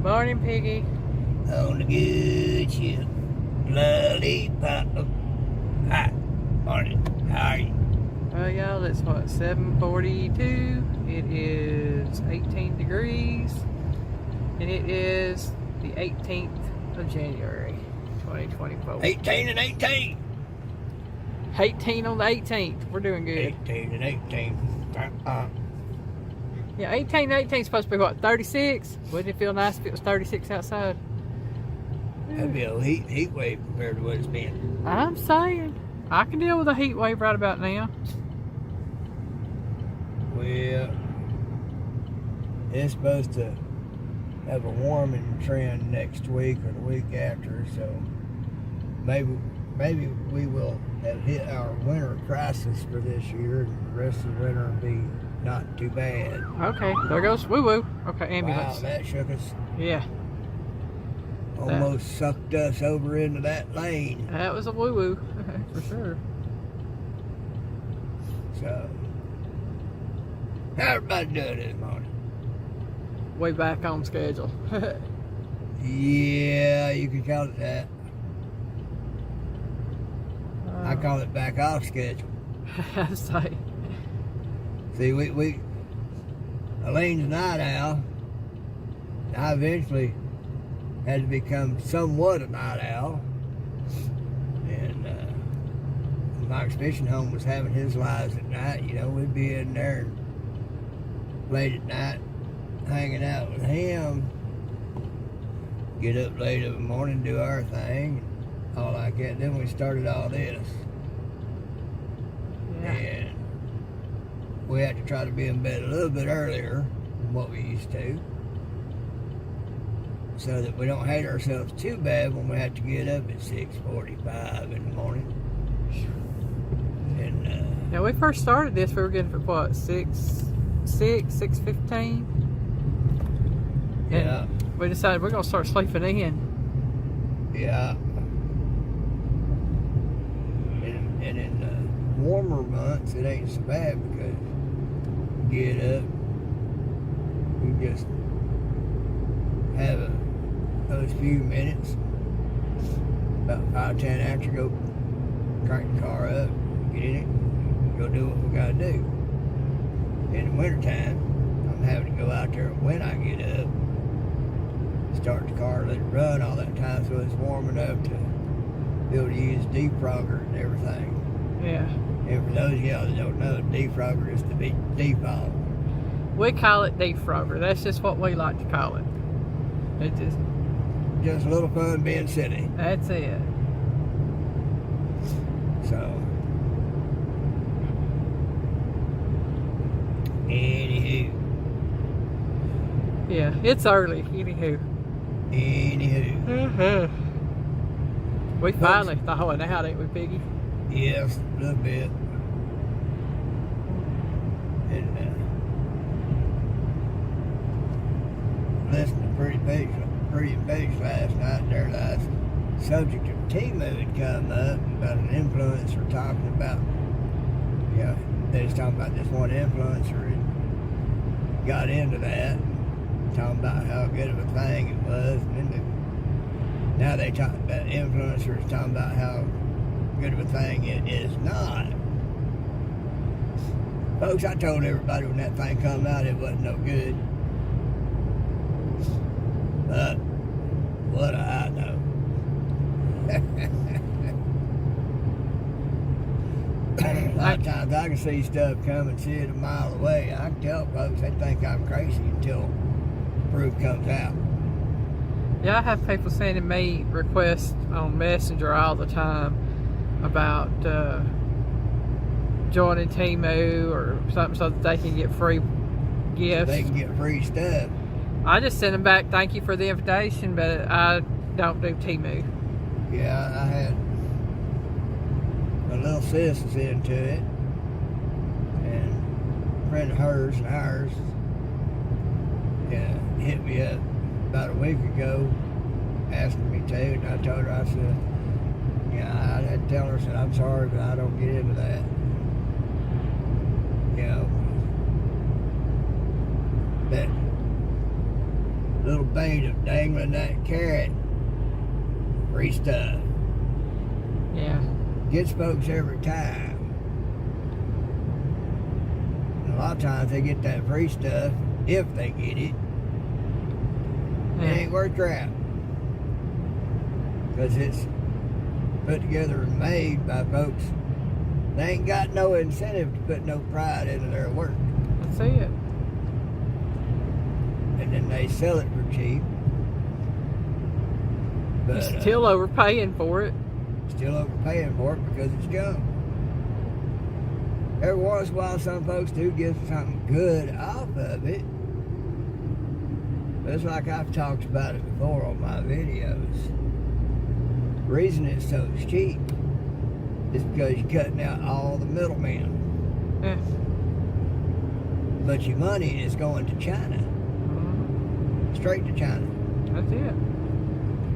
Morning, Piggy. On the good ship, lollipop. Hi, morning. How are you? Well, y'all, it's what, 7:42. It is 18 degrees, and it is the 18th of January, 2024. 18 and 18. 18 on the 18th. We're doing good. 18 and 18. Yeah, 18 and 18 is supposed to be what, 36? Wouldn't it feel nice if it was 36 outside? That'd be a heat wave compared to what it's been. I'm saying, I can deal with a heat wave right about now. Well, it's supposed to have a warming trend next week or the week after, so maybe we will have hit our winter crisis for this year, and the rest of the winter will be not too bad. Okay, there goes woo-woo. Okay, ambulance. Wow, that shook us. Yeah. Almost sucked us over into that lane. That was a woo-woo, for sure. So, how everybody doing this morning? Way back on schedule. Yeah, you can call it that. I call it back off schedule. I'm sorry. See, Elaine's a night owl. I eventually had to become somewhat a night owl. And Mike's fishing home was having his lives at night. You know, we'd be in there late at night hanging out with him. Get up late in the morning, do our thing, all like that. Then we started all this. Yeah. And we had to try to be in bed a little bit earlier than what we used to, so that we don't hate ourselves too bad when we have to get up at 6:45 in the morning. And Now, we first started this, we were getting for what, 6:15? yeah, We decided we're going to start sleeping in. yeah. And in the warmer months, it ain't so bad because you get up, you just have those few minutes, about 5-10 after, go crank the car up, get in it, go do what we gotta do. In the wintertime, I'm having to go out there when I get up, start the car, let it run all that time so it's warm enough to be able to use defrogger and everything. Yeah. And for those of y'all that don't know, defrogger is to be default. We call it defrogger. That's just what we like to call it. It Just a little fun being silly. that's it. So, anywho. Yeah, it's early. Anywho. We finally thawing out, ain't we, Piggy? Yes, a little bit. And listened to Pretty Page last night. Their last subject of Timu had come up about an influencer talking about, they was talking about this one influencer and got into that, talking about how good of a thing it was, and then now they talk about influencers talking about how good of a thing it is not. Folks, I told everybody when that thing come out it wasn't no good. But what do I know? A lot of times I can see stuff coming, see it a mile away. I can tell folks they think I'm crazy until proof comes out. Yeah, I have people sending me requests on Messenger all the time about joining Timu or something so that they can get free gifts. They can get free stuff. I just sent them back, thank you for the invitation, but I don't do Timu. Yeah, I had a little sis is into it, and a friend of hers and ours hit me up about a week ago asking me to, and I told her, I said, yeah, I had to tell her, I said, I'm sorry, but I don't get into that. You know, that little bait of dangling that carrot, free stuff. Yeah. Gets folks every time. And a lot of times they get that free stuff, if they get it, it ain't worth crap. Because it's put together and made by folks. They ain't got no incentive to put no pride into their work. That's it. And then they sell it for cheap. But Still overpaying for it. Still overpaying for it because it's junk. Every once in a while, some folks do get something good off of it. But it's like I've talked about it before on my videos. The reason it's so cheap is because you're cutting out all the middlemen. Yeah. But your money is going to China. Straight to China. That's it.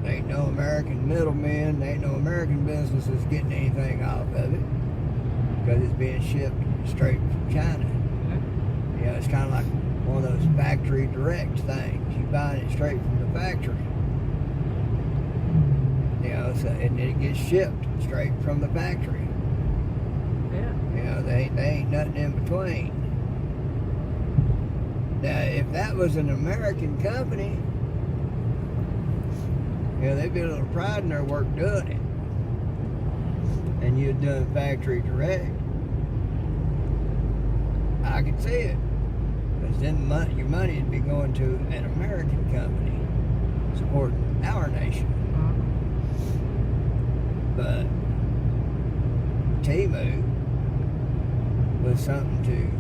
There ain't no American middlemen, there ain't no American businesses getting anything off of it because it's being shipped straight from China. Yeah. You know, it's kind of like one of those factory direct things. You buying it straight from the factory. You know, so, and then it gets shipped straight from the factory. Yeah. You know, they ain't nothing in between. Now, if that was an American company, you know, they'd be a little pride in their work doing it. And you'd done factory direct. I could see it. Because then your money would be going to an American company supporting our nation. But Temu was something to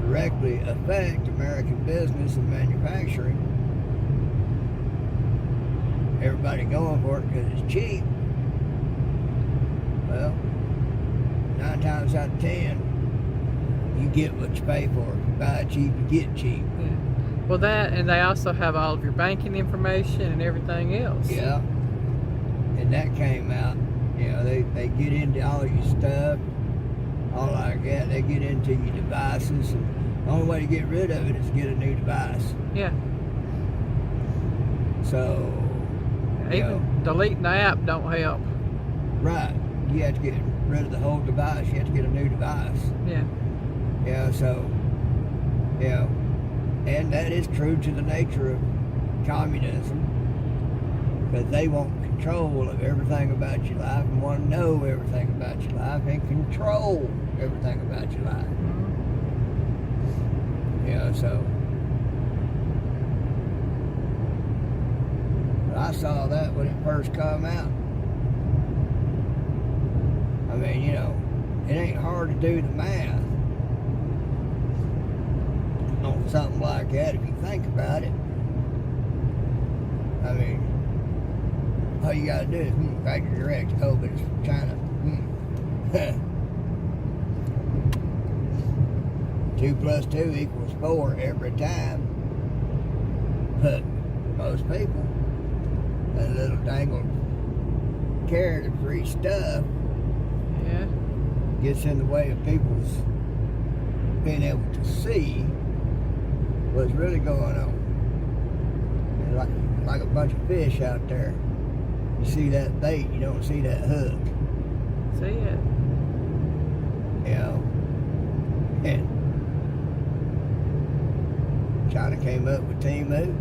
directly affect American business and manufacturing. Everybody going for it because it's cheap. Well, 9 times out of 10, you get what you pay for. If you buy cheap, you get cheap. Yeah. Well, that, and they also have all of your banking information and everything else. Yeah. And that came out. You know, they get into all your stuff, all like that. They get into your devices. And the only way to get rid of it is to get a new device. Yeah. So, even deleting the app don't help. Right. You have to get rid of the whole device. You have to get a new device. Yeah. Yeah, so, and that is true to the nature of communism, because they want control of everything about your life and want to know everything about your life and control everything about your life. So I saw that when it first come out. I mean, it ain't hard to do the math on something like that if you think about it. I mean, all you gotta do is factory direct. Oh, but it's from China. 2 plus 2 equals 4 every time. But most people, that little dangled carrot of free stuff, Yeah. gets in the way of people's being able to see what's really going on. And like a bunch of fish out there. You see that bait, you don't see that hook. See it. And China came up with Temu,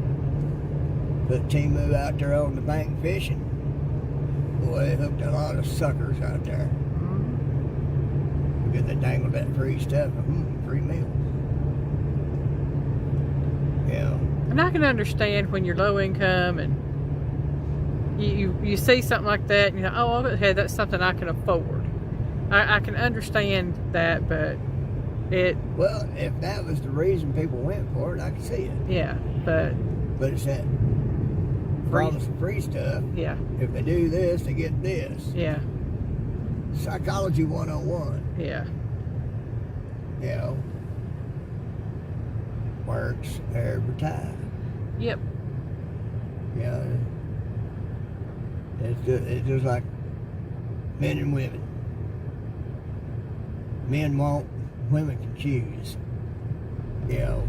put Temu out there on the bank fishing. Boy, they hooked a lot of suckers out there. Because they dangled that free stuff. Free meals. And I can understand when you're low income and you see something like that, and oh, hey, that's something I can afford. I can understand that, but well, if that was the reason people went for it, I could see it. Yeah, but it's that promise of free stuff. Yeah. If they do this, they get this. Yeah. Psychology 101. Yeah. Works every time. Yep. Yeah, it's just like men and women. Men won't, women can choose. You know.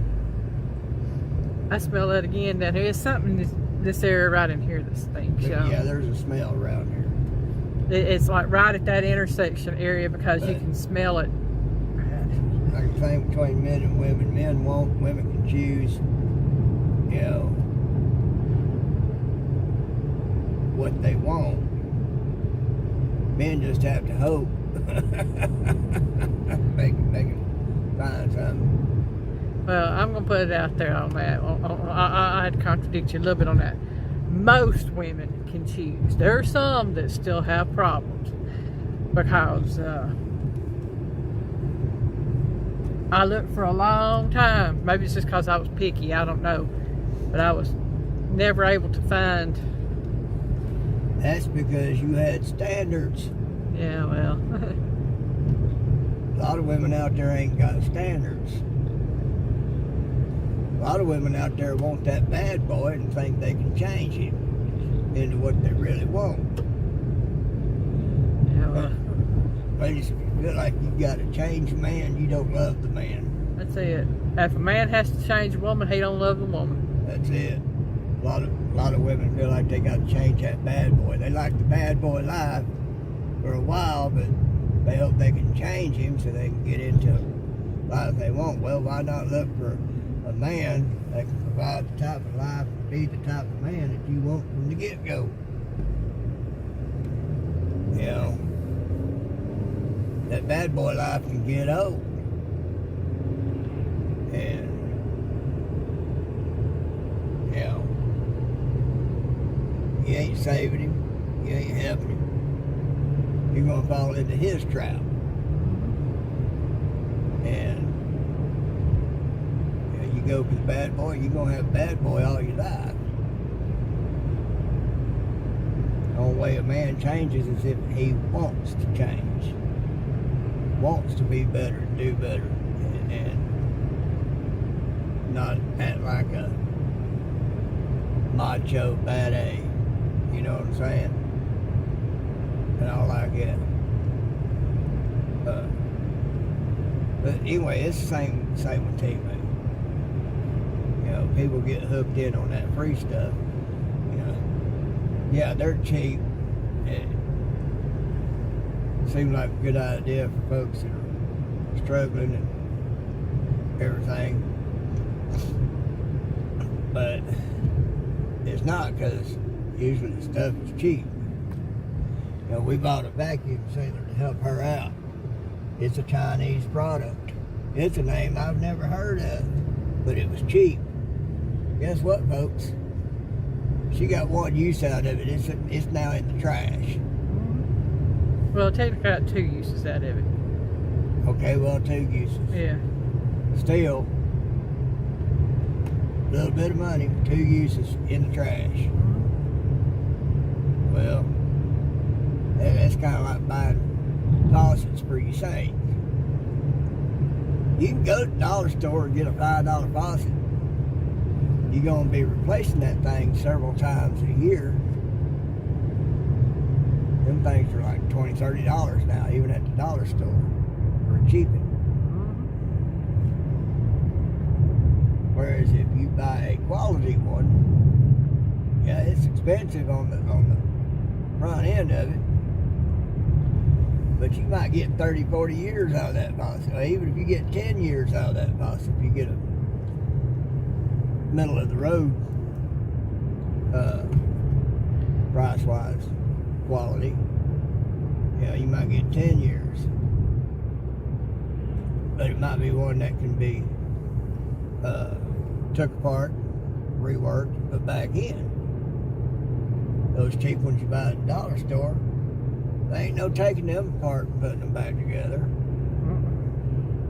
I smell that again down here. There's something in this area right in here that stinks. Yeah, there's a smell around here. It's like right at that intersection area because you can smell it. Like the same between men and women. Men won't, women can choose. You know, what they want. Men just have to hope. make it find something. Well, I'm gonna put it out there on that. I'd contradict you a little bit on that. Most women can choose. There are some that still have problems because I looked for a long time. Maybe it's just because I was picky. I don't know, but I was never able to find. That's because you had standards. Yeah, well. A lot of women out there ain't got standards. A lot of women out there want that bad boy and think they can change him into what they really want. Yeah, well. Ladies, if you feel like you got to change a man, you don't love the man. That's it. If a man has to change a woman, he don't love the woman. That's it. A lot of women feel like they got to change that bad boy. They like the bad boy life for a while, but they hope they can change him so they can get into the life they want. Well, why not look for a man that can provide the type of life and be the type of man that you want from the get-go? You know, that bad boy life can get old. And, you know, you ain't saving him, you ain't helping him. You're going to fall into his trap. And you know, you go for the bad boy, you're going to have a bad boy all your life. The only way a man changes is if he wants to change. Wants to be better, do better, and not act like a macho bad A. You know what I'm saying? And all like that. But anyway, it's the same with TV. You know, people get hooked in on that free stuff. You know, yeah, they're cheap. It seems like a good idea for folks that are struggling and everything. But it's not, because usually the stuff is cheap. You know, we bought a vacuum sealer to help her out. It's a Chinese product. It's a name I've never heard of, but it was cheap. Guess what, folks? She got one use out of it. It's now in the trash. Well, technically got 2 uses out of it. Okay, well, 2 uses. Yeah. Still, a little bit of money, 2 uses in the trash. Well, that's kind of like buying faucets for your sink. You can go to the dollar store and get a $5 faucet. You're going to be replacing that thing several times a year. Them things are like $20, $30 now, even at the dollar store, for cheaping. Whereas if you buy a quality one, yeah, it's expensive on the front end of it, but you might get 30, 40 years out of that faucet. Or even if you get 10 years out of that faucet, if you get a middle of the road price-wise quality, yeah, you might get 10 years. But it might be one that can be took apart, reworked, put back in. Those cheap ones you buy at the dollar store, there ain't no taking them apart and putting them back together.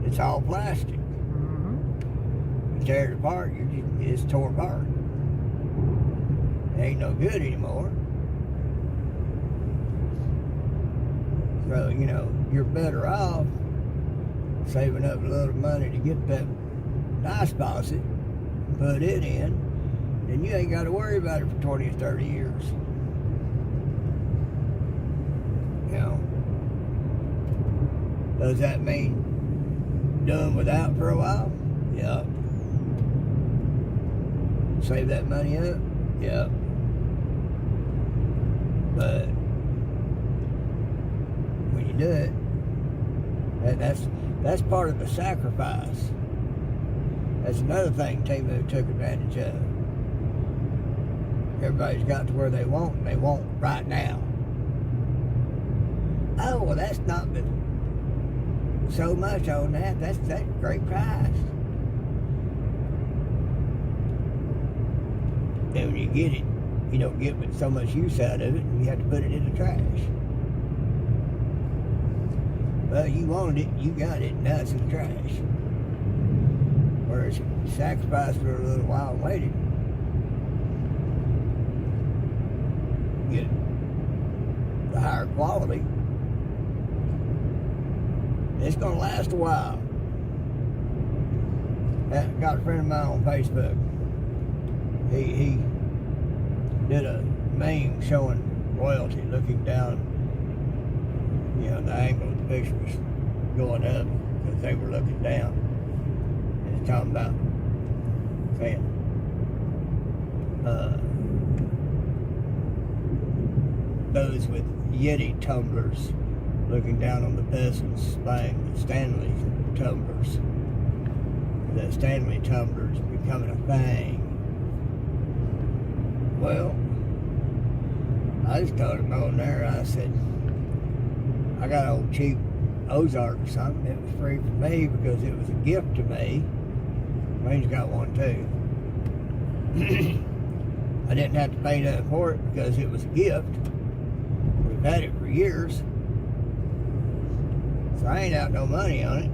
It's all plastic. You tear it apart, it's torn apart. It ain't no good anymore. So, you know, you're better off saving up a little money to get that nice faucet, put it in, then you ain't got to worry about it for 20 or 30 years. You know, does that mean doing without for a while? Yeah. Save that money up? Yeah. But when you do it, that's part of the sacrifice. That's another thing Timu took advantage of. Everybody's got to where they want, and they want right now. Oh, well, that's not so much on that. That's a great price. And when you get it, you don't get so much use out of it, and you have to put it in the trash. Well, you wanted it, you got it, now it's in the trash. Whereas you sacrificed for a little while and waited, get the higher quality. It's going to last a while. I got a friend of mine on Facebook. He did a meme showing royalty looking down, you know, the angle of the picture was going up because they were looking down. And it's talking about saying, those with Yeti tumblers looking down on the peasants buying the Stanley tumblers. The Stanley tumblers becoming a thing. Well, I just told him on there, I said, I got an old cheap Ozark or something. It was free for me because it was a gift to me. Wayne's got one too. I didn't have to pay nothing for it because it was a gift. We've had it for years. So I ain't out no money on it.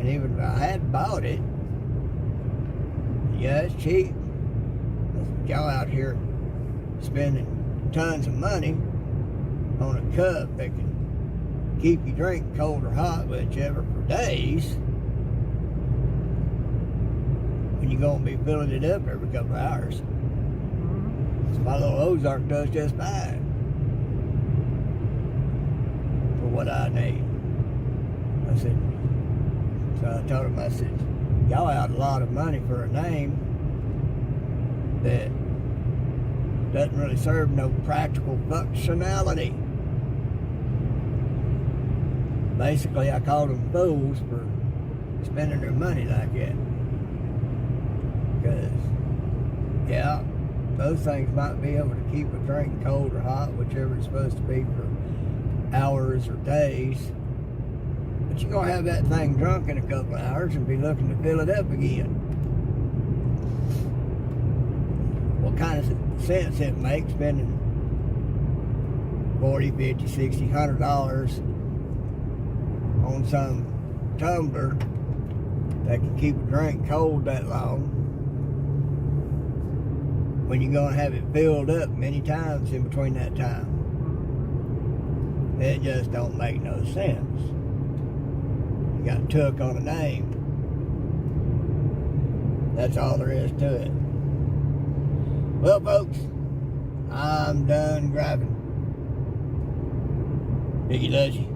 And even if I had bought it, yeah, it's cheap. Y'all out here spending tons of money on a cup that can keep your drink cold or hot, whichever, for days, when you're going to be filling it up every couple of hours. So my little Ozark does just fine for what I need. I said, so I told him, I said, y'all out a lot of money for a name that doesn't really serve no practical functionality. Basically, I called them fools for spending their money like that. Because, yeah, those things might be able to keep a drink cold or hot, whichever it's supposed to be, for hours or days. But you're going to have that thing drunk in a couple of hours and be looking to fill it up again. What kind of sense it makes spending $40, $50, $60, $100 on some tumbler that can keep a drink cold that long when you're going to have it filled up many times in between that time? It just don't make no sense. You got took on a name. That's all there is to it. Well, folks, I'm done grabbing. Piggy loves you.